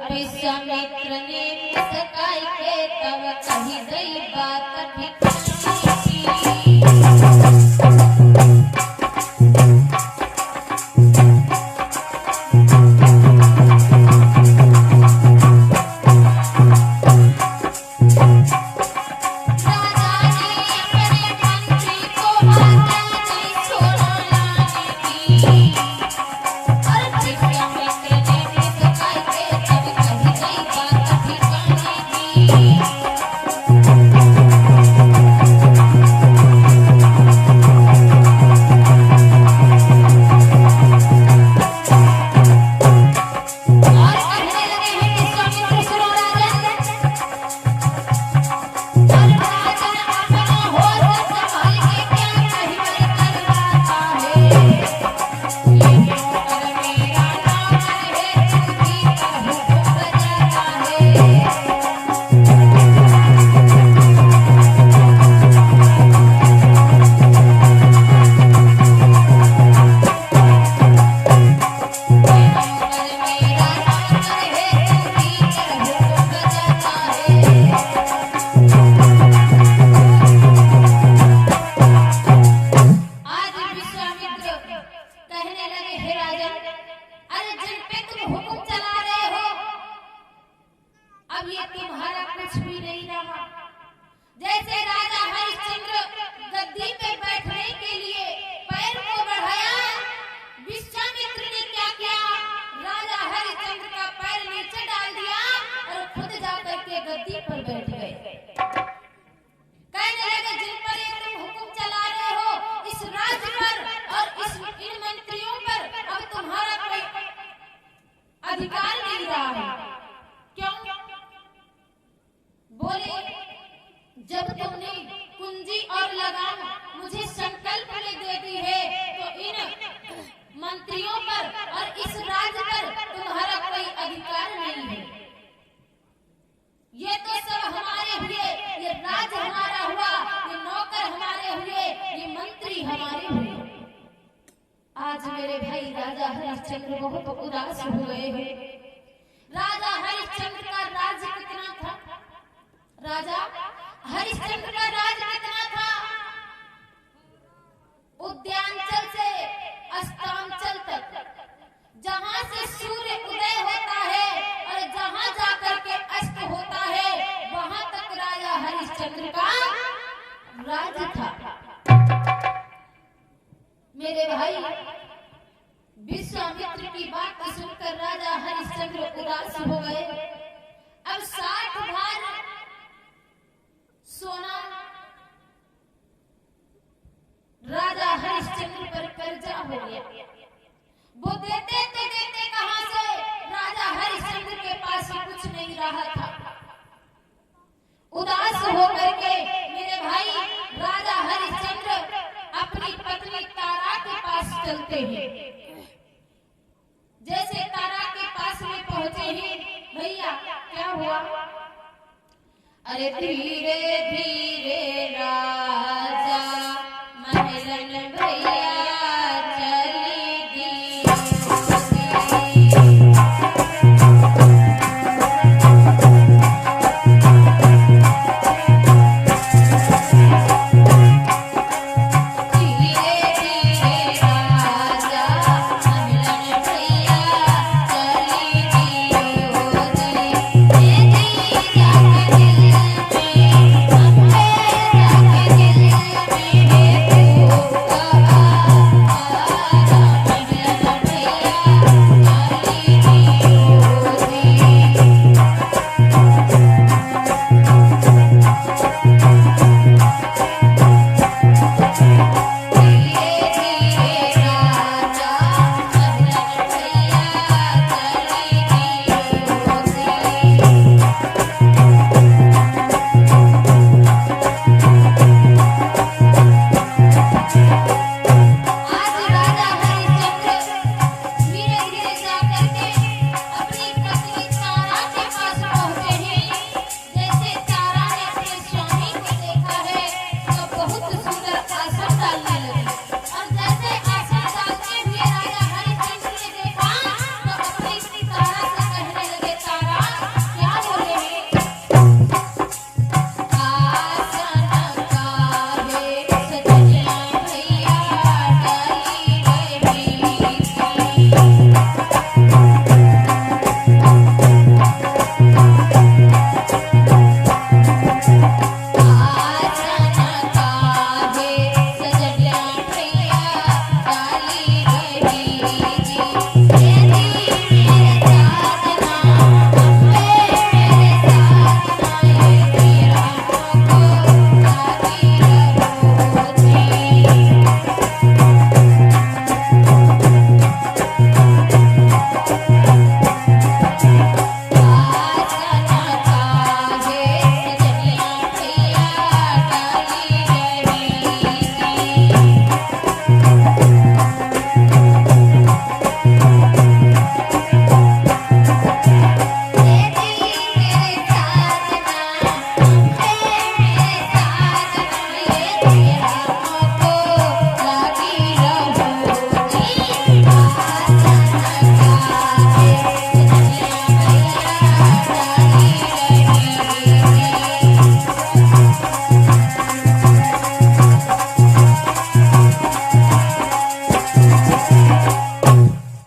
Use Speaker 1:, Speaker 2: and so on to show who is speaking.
Speaker 1: विश्वामित्र ने मुस्काई के तब कही गई बात ठिकानी। अब ये तुम्हारा कुछ भी नहीं रहा। जैसे राजा हरिश्चंद्र गद्दी पे बैठने के लिए पैर को बढ़ाया, विश्वामित्र ने क्या किया, राजा हरिश्चंद्र का पैर नीचे डाल दिया और खुद जाकर के गद्दी पर बैठ गए। कहने लगे जिन पर तुम हुक्म चला रहे हो इस राज्य पर और इन मंत्रियों पर अब तुम्हारा कोई अधिकार नहीं रहा है। क्यों? बोले जब तुमने कुंजी और लगाम मुझे संकल्प में दे दी है तो इन मंत्रियों पर और इस राज्य पर तुम्हारा कोई अधिकार नहीं है। ये तो सब हमारे हुए, ये राज्य हमारा हुआ, ये नौकर हमारे हुए, ये मंत्री हमारे हुए। आज मेरे भाई राजा हरिश्चंद्र बहुत उदास हुए हैं। राजा हरिश्चंद्र का राज्य कितना था? राजा हरिश्चंद्र का राज कितना था? उद्यानचल से अस्तांचल तक, जहां से सूर्य उदय होता है और जहां जाकर के अस्त होता है वहां तक राजा हरिश्चंद्र का राज था। मेरे भाई विश्वामित्र की बात सुनकर राजा हरिश्चंद्र उदास हो गए। अब 60 भार सोना राजा हरिश्चंद्र पर कर्जा हो गया।